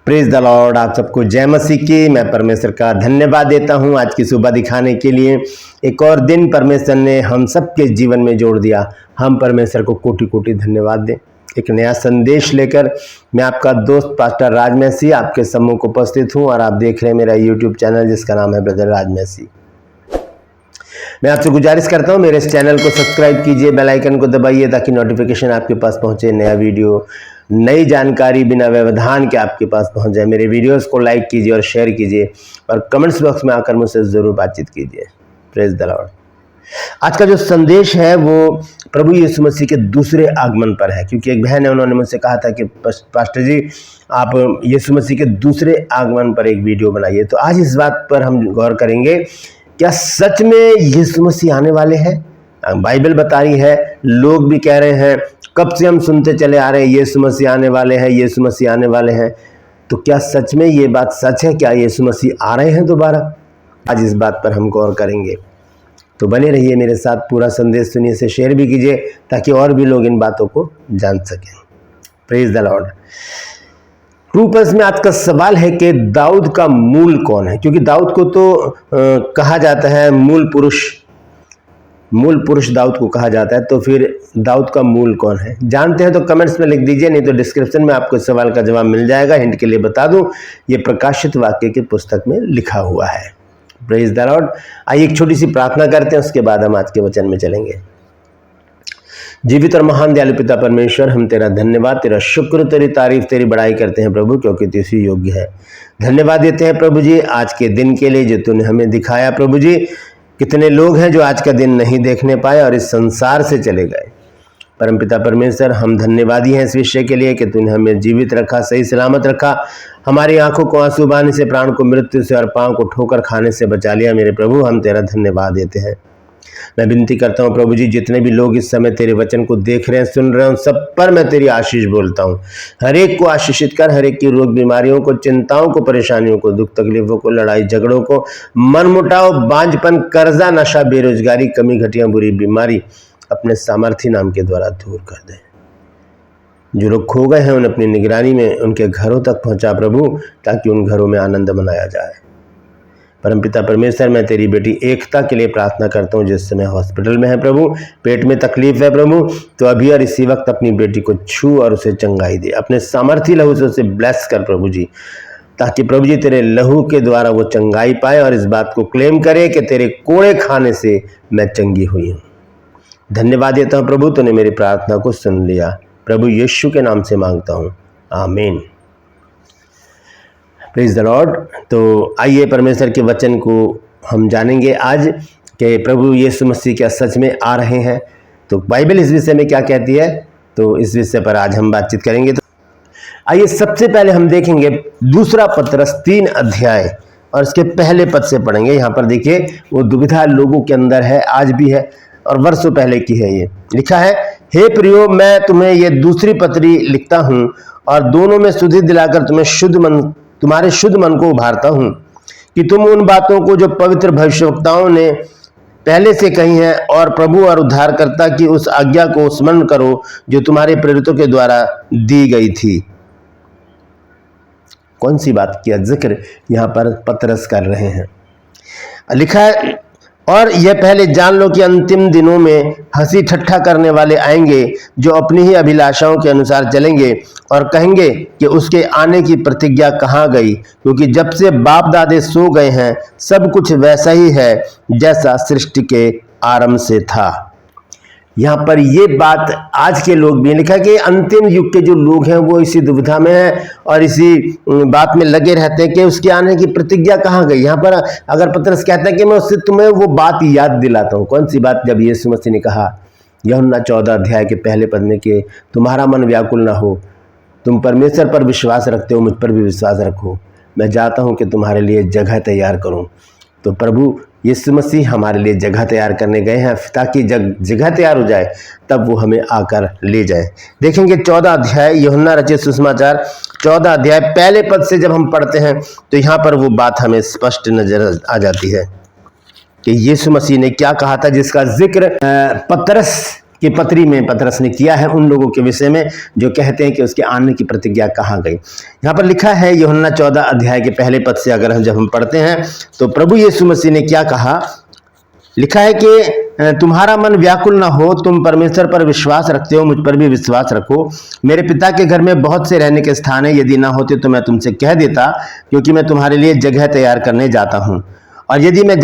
Praise the Lord. आप सबको जय मसीह की। मैं परमेश्वर का धन्यवाद देता हूं आज की सुबह दिखाने के लिए। एक और दिन परमेश्वर ने हम सबके जीवन में जोड़ दिया। हम परमेश्वर को कोटि कोटि धन्यवाद दें। एक नया संदेश लेकर मैं आपका दोस्त पास्टर राज मैसी आपके सम्मुख उपस्थित हूं और आप देख रहे हैं मेरा यूट्यूब चैनल जिसका नाम है ब्रदर राज मैसी। मैं आपसे गुजारिश करता हूं मेरे इस चैनल को सब्सक्राइब कीजिए, बेल आइकन को दबाइए ताकि नोटिफिकेशन आपके पास पहुंचे, नया वीडियो नई जानकारी बिना व्यवधान के आपके पास पहुंच जाए। मेरे वीडियोस को लाइक कीजिए और शेयर कीजिए और कमेंट्स बॉक्स में आकर मुझसे ज़रूर बातचीत कीजिए। Praise the Lord. आज का जो संदेश है वो प्रभु यीशु मसीह के दूसरे आगमन पर है, क्योंकि एक बहन है उन्होंने मुझसे कहा था कि पास्टर जी आप यीशु मसीह के दूसरे आगमन पर एक वीडियो बनाइए। तो आज इस बात पर हम गौर करेंगे, क्या सच में यीशु मसीह आने वाले हैं? बाइबल बता रही है, लोग भी कह रहे हैं, कब से हम सुनते चले आ रहे हैं यीशु मसीह आने वाले हैं, यीशु मसीह आने वाले हैं। तो क्या सच में ये बात सच है? क्या यीशु मसीह आ रहे हैं दोबारा? आज इस बात पर हम गौर करेंगे। तो बने रहिए मेरे साथ, पूरा संदेश सुनिए, से शेयर भी कीजिए ताकि और भी लोग इन बातों को जान सकें। Praise the Lord. रूपस में आज का सवाल है कि दाऊद का मूल कौन है? क्योंकि दाऊद को तो कहा जाता है मूल पुरुष दाऊद को कहा जाता है। तो फिर दाऊद का मूल कौन है? जानते हैं तो कमेंट्स में लिख दीजिए, नहीं तो डिस्क्रिप्शन में आपको इस सवाल का जवाब मिल जाएगा। हिंट के लिए बता दूं, ये प्रकाशित वाक्य की पुस्तक में लिखा हुआ है। Praise the Lord. आइए एक छोटी सी प्रार्थना करते हैं, उसके बाद हम आज के वचन में चलेंगे। जीवित और महान दयालु पिता परमेश्वर, हम तेरा धन्यवाद, तेरा शुक्र, तेरी तारीफ, तेरी बड़ाई करते हैं प्रभु, क्योंकि तू ही योग्य है। धन्यवाद देते हैं प्रभु जी आज के दिन के लिए जो तूने हमें दिखाया। प्रभु जी कितने लोग हैं जो आज का दिन नहीं देखने पाए और इस संसार से चले गए। परमपिता परमेश्वर, हम धन्यवादी हैं इस विषय के लिए कि तूने हमें जीवित रखा, सही सलामत रखा, हमारी आंखों को आंसू बहाने से, प्राण को मृत्यु से और पांव को ठोकर खाने से बचा लिया। मेरे प्रभु, हम तेरा धन्यवाद देते हैं। मैं विनती करता हूं प्रभु जी, जितने भी लोग इस समय तेरे वचन को देख रहे हैं, सुन रहे हैं, सब पर मैं तेरी आशीष बोलता हूं। हर एक को आशीषित कर, हर एक की रोग बीमारियों को, चिंताओं को, परेशानियों को, दुख तकलीफों को, लड़ाई झगड़ों को, मनमुटाव, बांझपन, कर्जा, नशा, बेरोजगारी, कमी घटिया, बुरी बीमारी अपने सामर्थी नाम के द्वारा दूर कर दे। जो लोग खो गए हैं उन्हें अपनी निगरानी में उनके घरों तक पहुंचा प्रभु, ताकि उन घरों में आनंद मनाया जाए। परमपिता परमेश्वर, मैं तेरी बेटी एकता के लिए प्रार्थना करता हूँ, जिस समय हॉस्पिटल में है प्रभु, पेट में तकलीफ है प्रभु, तो अभी और इसी वक्त अपनी बेटी को छू और उसे चंगाई दे। अपने सामर्थी लहू से उसे ब्लेस कर प्रभु जी, ताकि प्रभु जी तेरे लहू के द्वारा वो चंगाई पाए और इस बात को क्लेम करे कि तेरे कोड़े खाने से मैं चंगी हुई हूँ। धन्यवाद देता हूँ प्रभु, तूने मेरी प्रार्थना को सुन लिया। प्रभु यीशु के नाम से मांगता हूँ, आमीन। Praise the Lord. तो आइए परमेश्वर के वचन को हम जानेंगे आज कि प्रभु यीशु मसीह क्या सच में आ रहे हैं। तो बाइबल इस विषय में क्या कहती है, तो इस विषय पर आज हम बातचीत करेंगे। तो आइए सबसे पहले हम देखेंगे दूसरा पतरस 3 अध्याय और इसके पहले पद से पढ़ेंगे। यहाँ पर देखिए, वो दुविधा लोगों के अंदर है, आज भी है और वर्षों पहले की है। ये लिखा है, हे प्रियो, मैं तुम्हें ये दूसरी पत्री लिखता हूँ और दोनों में सुधि दिलाकर तुम्हारे शुद्ध मन को उभारता हूं कि तुम उन बातों को जो पवित्र भविष्यवक्ताओं ने पहले से कही हैं और प्रभु और उद्धारकर्ता की उस आज्ञा को स्मरण करो जो तुम्हारे प्रेरितों के द्वारा दी गई थी। कौन सी बात किया जिक्र यहां पर पतरस कर रहे हैं? लिखा है, और यह पहले जान लो कि अंतिम दिनों में हंसी ठट्ठा करने वाले आएंगे, जो अपनी ही अभिलाषाओं के अनुसार चलेंगे और कहेंगे कि उसके आने की प्रतिज्ञा कहाँ गई, क्योंकि जब से बाप दादे सो गए हैं सब कुछ वैसा ही है जैसा सृष्टि के आरंभ से था। यहाँ पर ये बात आज के लोग भी, लिखा कि अंतिम युग के जो लोग हैं वो इसी दुविधा में हैं और इसी बात में लगे रहते हैं कि उसके आने की प्रतिज्ञा कहाँ गई। यहाँ पर अगर पतरस कहता है कि मैं उससे तुम्हें वो बात याद दिलाता हूँ। कौन सी बात? जब यीशु मसीह ने कहा यूहन्ना 14 अध्याय के पहले पद में कि तुम्हारा मन व्याकुल ना हो, तुम परमेश्वर पर विश्वास रखते हो, मुझ पर भी विश्वास रखो, मैं चाहता हूँ कि तुम्हारे लिए जगह तैयार करूँ। तो प्रभु यीशु मसीह हमारे लिए जगह तैयार करने गए हैं, ताकि जगह तैयार हो जाए तब वो हमें आकर ले जाए। देखेंगे 14 अध्याय यूहन्ना रचित सुसमाचार 14 अध्याय पहले पद से जब हम पढ़ते हैं तो यहाँ पर वो बात हमें स्पष्ट नजर आ जाती है कि यीशु मसीह ने क्या कहा था, जिसका जिक्र पतरस कि पत्री में पतरस ने किया है उन लोगों के विषय में जो कहते हैं कि उसके आने की प्रतिज्ञा कहाँ गई। यहाँ पर लिखा है यूहन्ना 14 अध्याय के पहले पद से अगर जब हम पढ़ते हैं तो प्रभु यीशु मसीह ने क्या कहा। लिखा है कि तुम्हारा मन व्याकुल ना हो, तुम परमेश्वर पर विश्वास रखते हो, मुझ पर भी विश्वास रखो। मेरे पिता के घर में बहुत से रहने के स्थान है, यदि ना होते तो मैं तुमसे कह देता, क्योंकि मैं तुम्हारे लिए जगह तैयार करने जाता हूँ। और यदि मैं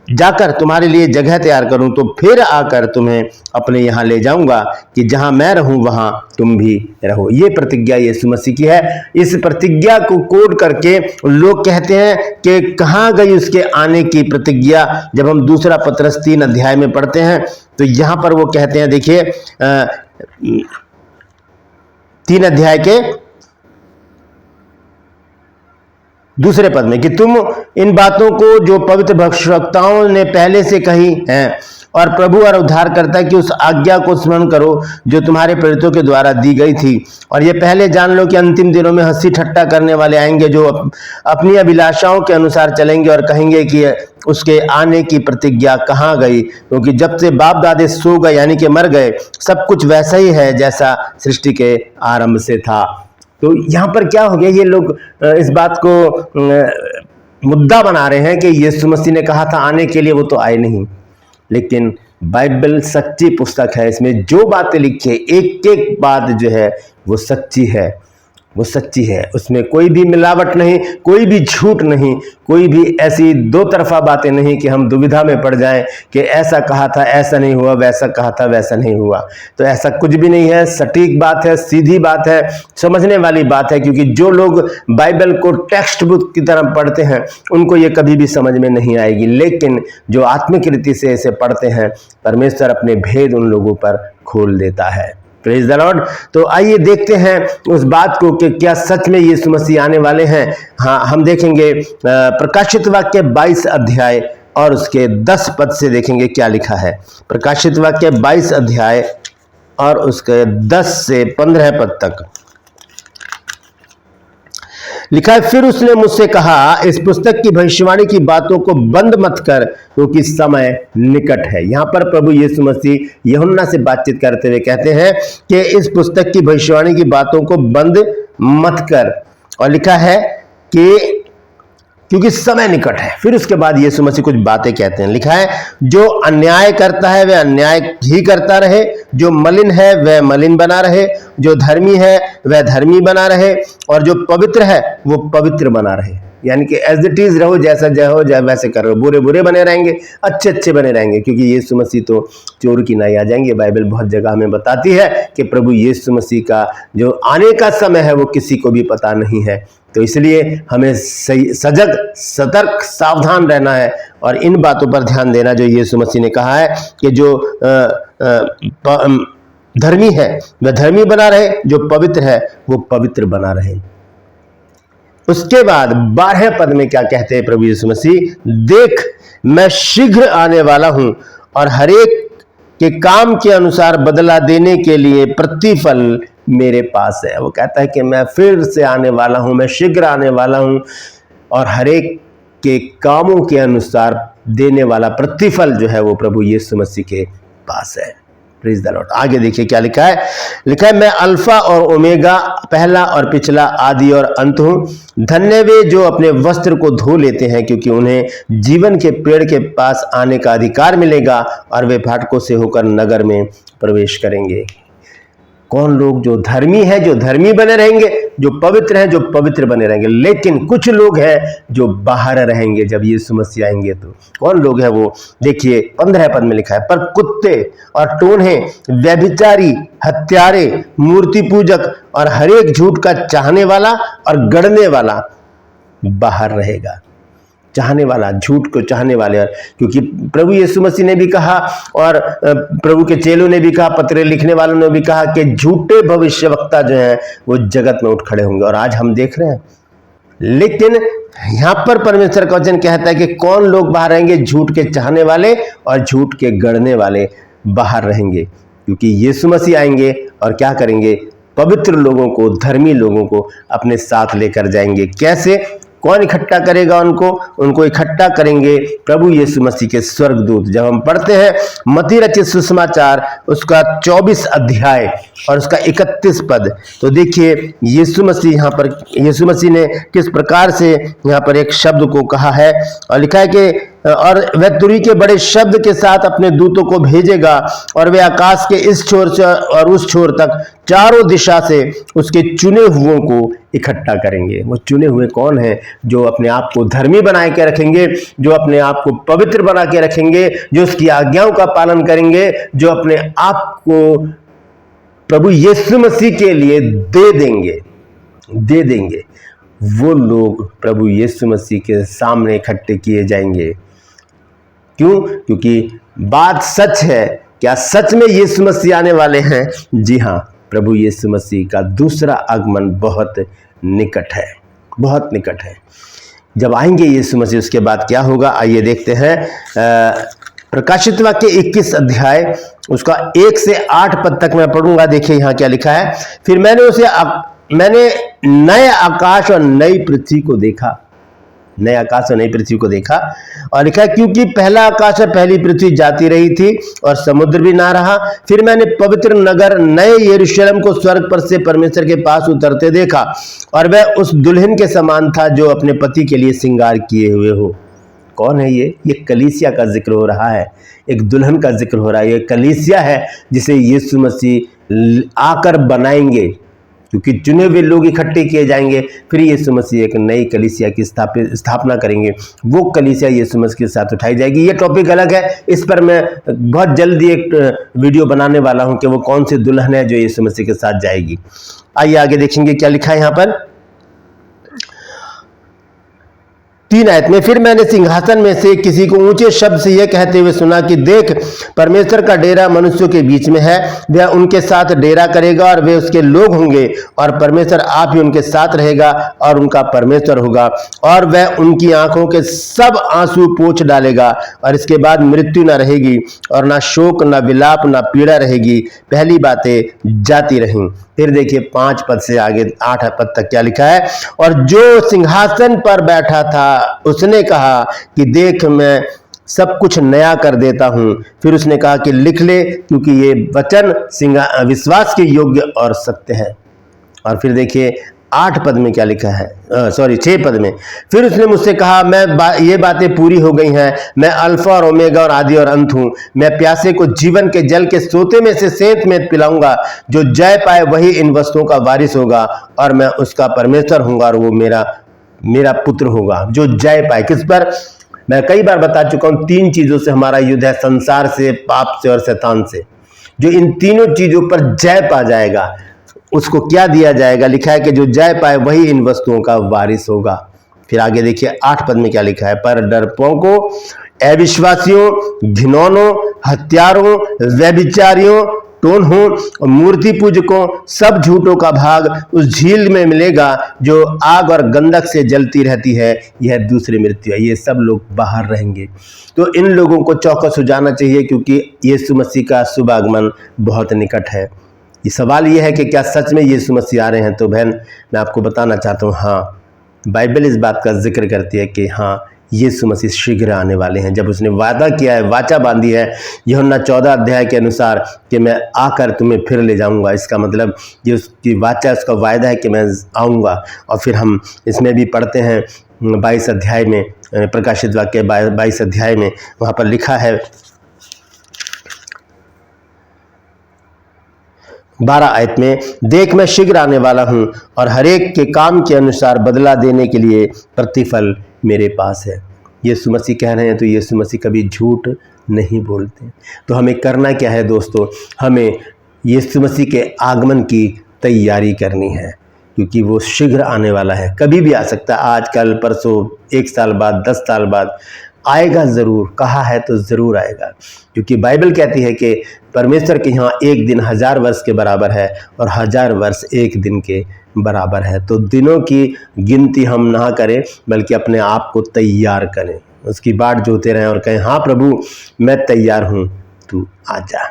जाकर तुम्हारे लिए जगह तैयार करूं तो फिर आकर तुम्हें अपने यहाँ ले जाऊंगा कि जहां मैं रहूं वहां तुम भी रहो। ये प्रतिज्ञा यीशु मसीह की है। इस प्रतिज्ञा को कोड करके लोग कहते हैं कि कहाँ गई उसके आने की प्रतिज्ञा। जब हम दूसरा पतरस 3 अध्याय में पढ़ते हैं तो यहां पर वो कहते हैं, देखिए 3 अध्याय के दूसरे पद में, कि तुम इन बातों को जो पवित्र भविष्यवक्ताओं ने पहले से कही हैं और प्रभु और उद्धारकर्ता की उस आज्ञा को स्मरण करो जो तुम्हारे प्रेरितों के द्वारा दी गई थी। और ये पहले जान लो कि अंतिम दिनों में हंसी ठट्टा करने वाले आएंगे जो अपनी अभिलाषाओं के अनुसार चलेंगे और कहेंगे कि उसके आने की प्रतिज्ञा कहाँ गई, क्योंकि जब से बाप दादे सो गए यानी कि मर गए, सब कुछ वैसा ही है जैसा सृष्टि के आरंभ से था। तो यहाँ पर क्या हो गया, ये लोग इस बात को मुद्दा बना रहे हैं कि यीशु मसीह ने कहा था आने के लिए, वो तो आए नहीं। लेकिन बाइबल सच्ची पुस्तक है, इसमें जो बातें लिखी है एक एक बात जो है वो सच्ची है, वो सच्ची है। उसमें कोई भी मिलावट नहीं, कोई भी झूठ नहीं, कोई भी ऐसी दो तरफा बातें नहीं कि हम दुविधा में पड़ जाएं कि ऐसा कहा था ऐसा नहीं हुआ, वैसा कहा था वैसा नहीं हुआ। तो ऐसा कुछ भी नहीं है, सटीक बात है, सीधी बात है, समझने वाली बात है। क्योंकि जो लोग बाइबल को टेक्स्ट बुक की तरह पढ़ते हैं उनको ये कभी भी समझ में नहीं आएगी, लेकिन जो आत्मिक रीति से इसे पढ़ते हैं परमेश्वर अपने भेद उन लोगों पर खोल देता है। Praise the Lord. तो आइए देखते हैं उस बात को कि क्या सच में यीशु मसीह आने वाले हैं। हाँ, हम देखेंगे प्रकाशित वाक्य 22 अध्याय और उसके 10 पद से देखेंगे क्या लिखा है। प्रकाशित वाक्य 22 अध्याय और उसके 10 से 15 पद तक लिखा है, फिर उसने मुझसे कहा, इस पुस्तक की भविष्यवाणी की बातों को बंद मत कर, क्योंकि समय निकट है। यहां पर प्रभु यीशु मसीह यूहन्ना से बातचीत करते हुए कहते हैं कि इस पुस्तक की भविष्यवाणी की बातों को बंद मत कर। और लिखा है कि क्योंकि समय निकट है। फिर उसके बाद यीशु मसीह कुछ बातें कहते हैं। लिखा है, जो अन्याय करता है वह अन्याय ही करता रहे, जो मलिन है वह मलिन बना रहे, जो धर्मी है वह धर्मी बना रहे, और जो पवित्र है वो पवित्र बना रहे। यानी कि एज इट इज रहो, जैसा हो जाए वैसे करो। बुरे बुरे बने रहेंगे, अच्छे अच्छे बने रहेंगे, क्योंकि यीशु मसीह तो चोर की नाई आ जाएंगे। बाइबल बहुत जगह हमें बताती है कि प्रभु यीशु मसीह का जो आने का समय है वो किसी को भी पता नहीं है। तो इसलिए हमें सजग, सतर्क, सावधान रहना है और इन बातों पर ध्यान देना जो यीशु मसीह ने कहा है कि जो धर्मी है वह धर्मी बना रहे, जो पवित्र है वो पवित्र बना रहे। उसके बाद 12 पद में क्या कहते हैं प्रभु यीशु मसीह, देख मैं शीघ्र आने वाला हूं और हरेक के काम के अनुसार बदला देने के लिए प्रतिफल मेरे पास है। वो कहता है कि मैं फिर से आने वाला हूं, मैं शीघ्र आने वाला हूं और हरेक के कामों के अनुसार देने वाला प्रतिफल जो है वो प्रभु यीशु मसीह के पास है। Praise the Lord. आगे देखिए क्या लिखा है। लिखा है, मैं अल्फा और ओमेगा, पहला और पिछला, आदि और अंत हूं। धन्य वे जो अपने वस्त्र को धो लेते हैं, क्योंकि उन्हें जीवन के पेड़ के पास आने का अधिकार मिलेगा और वे फाटकों से होकर नगर में प्रवेश करेंगे। कौन लोग? जो धर्मी है, जो धर्मी बने रहेंगे, जो पवित्र हैं, जो पवित्र बने रहेंगे। लेकिन कुछ लोग हैं जो बाहर रहेंगे जब यीशु मसीह आएंगे। तो कौन लोग हैं वो? देखिए 15 पद में लिखा है, पर कुत्ते और टोन्हे, व्यभिचारी, हत्यारे, मूर्ति पूजक और हरेक झूठ का चाहने वाला और गढ़ने वाला बाहर रहेगा। चाहने वाला, झूठ को चाहने वाले। और क्योंकि प्रभु यीशु मसीह ने भी कहा और प्रभु के चेलों ने भी कहा, पत्र लिखने वालों ने भी कहा कि झूठे भविष्यवक्ता जो हैं वो जगत में उठ खड़े होंगे। और आज हम देख रहे हैं। लेकिन यहां पर परमेश्वर का वचन कहता है कि कौन लोग बाहर रहेंगे? झूठ के चाहने वाले और झूठ के गढ़ने वाले बाहर रहेंगे, क्योंकि यीशु मसीह आएंगे और क्या करेंगे? पवित्र लोगों को, धर्मी लोगों को अपने साथ लेकर जाएंगे। कैसे? कौन इकट्ठा करेगा उनको? उनको इकट्ठा करेंगे प्रभु यीशु मसीह के स्वर्गदूत। जब हम पढ़ते हैं मत्ती रचित सुसमाचार उसका 24 अध्याय और उसका 31 पद, तो देखिए यीशु मसीह ने किस प्रकार से यहाँ पर एक शब्द को कहा है और लिखा है कि और वह तुरही के बड़े शब्द के साथ अपने दूतों को भेजेगा और वे आकाश के इस छोर से और उस छोर तक चारों दिशा से उसके चुने हुओं को इकट्ठा करेंगे। वो चुने हुए कौन हैं? जो अपने आप को धर्मी बना के रखेंगे, जो अपने आप को पवित्र बना के रखेंगे, जो उसकी आज्ञाओं का पालन करेंगे, जो अपने आप को प्रभु यीशु मसीह के लिए दे देंगे, वो लोग प्रभु यीशु मसीह के सामने इकट्ठे किए जाएंगे। क्यों? क्योंकि बात सच है। क्या सच में यीशु मसीह आने वाले हैं? जी हाँ, प्रभु यीशु मसीह का दूसरा आगमन बहुत निकट है, बहुत निकट है। जब आएंगे यीशु मसीह, उसके बाद क्या होगा आइए देखते हैं। प्रकाशित वाक्य 21 अध्याय उसका 1 से 8 पद तक मैं पढ़ूंगा। देखिए यहाँ क्या लिखा है। फिर मैंने नए आकाश और नई पृथ्वी को देखा, नए आकाश और नई पृथ्वी को देखा और लिखा है क्योंकि पहला आकाश और पहली पृथ्वी जाती रही थी और समुद्र भी ना रहा। फिर मैंने पवित्र नगर नए यरूशलेम को स्वर्ग पर से परमेश्वर के पास उतरते देखा और वह उस दुल्हन के समान था जो अपने पति के लिए श्रृंगार किए हुए हो। कौन है ये कलीसिया का जिक्र हो रहा है, एक दुल्हन का जिक्र हो रहा है। ये कलीसिया है जिसे यीशु मसीह आकर बनाएंगे, क्योंकि चुने हुए लोग इकट्ठे किए जाएंगे। फिर यीशु मसीह एक नई कलीसिया की स्थापना करेंगे। वो कलीसिया यीशु मसीह के साथ उठाई जाएगी। ये टॉपिक अलग है, इस पर मैं बहुत जल्दी एक वीडियो बनाने वाला हूं कि वो कौन सी दुल्हन है जो यीशु मसीह के साथ जाएगी। आइए आगे देखेंगे क्या लिखा है यहाँ पर 3 आयत में। फिर मैंने सिंहासन में से किसी को ऊंचे शब्द से यह कहते हुए सुना कि देख, परमेश्वर का डेरा मनुष्यों के बीच में है, वह उनके साथ डेरा करेगा और वे उसके लोग होंगे और परमेश्वर आप ही उनके साथ रहेगा और उनका परमेश्वर होगा और वह उनकी आंखों के सब आंसू पोंछ डालेगा और इसके बाद मृत्यु न रहेगी और ना शोक, ना विलाप, ना पीड़ा रहेगी, पहली बातें जाती रहीं। फिर देखिए 5 पद से आगे 8 पद तक क्या लिखा है। और जो सिंहासन पर बैठा था उसने कहा कि देख, मैं सब कुछ नया कर देता हूं। फिर उसने कहा कि लिख ले, क्योंकि ये वचन विश्वास के योग्य और सत्य है। और फिर देखिए 8 पद में क्या लिखा है, 6 पद में। फिर उसने मुझसे कहा ये बातें पूरी हो गई हैं। मैं अल्फा और ओमेगा और आदि और अंत हूँ। मैं प्यासे को जीवन के जल के सोते में से सेंत में पिलाऊंगा। जो जय पाए वही इन वस्तुओं का वारिस होगा और मैं उसका परमेश्वर होऊंगा और वो मेरा पुत्र होगा। जो जय पाए किस पर? मैं कई बार बता चुका हूँ 3 चीजों से हमारा युद्ध है, संसार से, पाप से और शैतान से। जो इन तीनों चीजों पर जय पा जाएगा उसको क्या दिया जाएगा? लिखा है कि जो जय पाए वही इन वस्तुओं का वारिस होगा। फिर आगे देखिए 8 पद में क्या लिखा है। पर डरपोकों, अविश्वासियों, घिनौनों, हत्यारों, व्यभिचारियों, टोनहों और मूर्ति पूजकों, सब झूठों का भाग उस झील में मिलेगा जो आग और गंधक से जलती रहती है। यह दूसरी मृत्यु है। ये सब लोग बाहर रहेंगे। तो इन लोगों को चौकस हो जाना चाहिए, क्योंकि यीशु मसीह का शुभ आगमन बहुत निकट है। ये सवाल ये है कि क्या सच में यीशु मसीह आ रहे हैं? तो बहन, मैं आपको बताना चाहता हूँ, हाँ, बाइबल इस बात का जिक्र करती है कि हाँ, यीशु मसीह शीघ्र आने वाले हैं। जब उसने वादा किया है, वाचा बांधी है यूहन्ना 14 अध्याय के अनुसार कि मैं आकर तुम्हें फिर ले जाऊंगा, इसका मतलब ये उसकी वाचा, उसका वायदा है कि मैं आऊँगा। और फिर हम इसमें भी पढ़ते हैं 22 अध्याय में, प्रकाशित वाक्य 22 अध्याय में, वहाँ पर लिखा है 12 आयत में, देख मैं शीघ्र आने वाला हूं और हरेक के काम के अनुसार बदला देने के लिए प्रतिफल मेरे पास है। यीशु मसीह कह रहे हैं, तो यीशु मसीह कभी झूठ नहीं बोलते। तो हमें करना क्या है दोस्तों? हमें यीशु मसीह के आगमन की तैयारी करनी है, क्योंकि वो शीघ्र आने वाला है। कभी भी आ सकता है, आज, कल, परसों, 1 साल बाद, 10 साल बाद आएगा ज़रूर। कहा है तो ज़रूर आएगा, क्योंकि बाइबल कहती है कि परमेश्वर के यहाँ एक दिन 1000 वर्ष के बराबर है और 1000 वर्ष एक दिन के बराबर है। तो दिनों की गिनती हम ना करें, बल्कि अपने आप को तैयार करें, उसकी बाट जोते रहें और कहें, हाँ प्रभु, मैं तैयार हूँ, तू आ जा।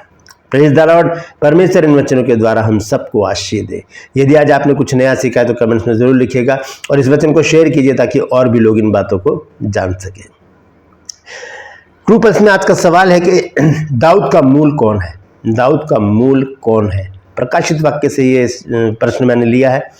Praise the Lord. परमेश्वर इन वचनों के द्वारा हम सबको आशीष दे। यदि आज आपने कुछ नया सीखा है तो कमेंट्स में ज़रूर लिखिएगा और इस वचन को शेयर कीजिए ताकि और भी लोग इन बातों को जान सकें। ट्रू पल्स में आज का सवाल है कि दाऊद का मूल कौन है? दाऊद का मूल कौन है? प्रकाशित वाक्य से ये प्रश्न मैंने लिया है।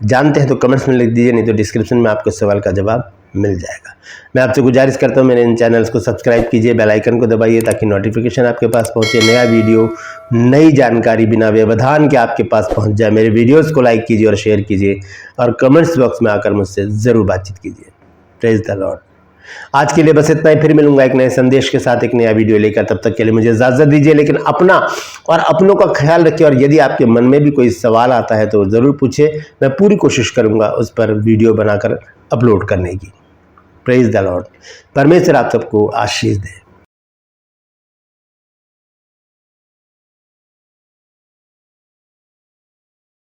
जानते हैं तो कमेंट्स में लिख दीजिए, नहीं तो डिस्क्रिप्शन में आपको सवाल का जवाब मिल जाएगा। मैं आपसे गुजारिश करता हूँ मेरे इन चैनल्स को सब्सक्राइब कीजिए, बेल आइकन को दबाइए ताकि नोटिफिकेशन आपके पास पहुँचे, नया वीडियो नई जानकारी बिना व्यवधान के आपके पास पहुँच जाए। मेरे वीडियोस को लाइक कीजिए और शेयर कीजिए और कमेंट्स बॉक्स में आकर मुझसे ज़रूर बातचीत कीजिए। Praise the Lord. आज के लिए बस इतना ही, फिर मिलूंगा एक नए संदेश के साथ, एक नया वीडियो लेकर। तब तक के लिए मुझे इजाज़त दीजिए, लेकिन अपना और अपनों का ख्याल रखिए और यदि आपके मन में भी कोई सवाल आता है तो ज़रूर पूछिए। मैं पूरी कोशिश करूंगा उस पर वीडियो बनाकर अपलोड करने की। Praise the Lord. परमेश्वर आप सबको आशीष दे।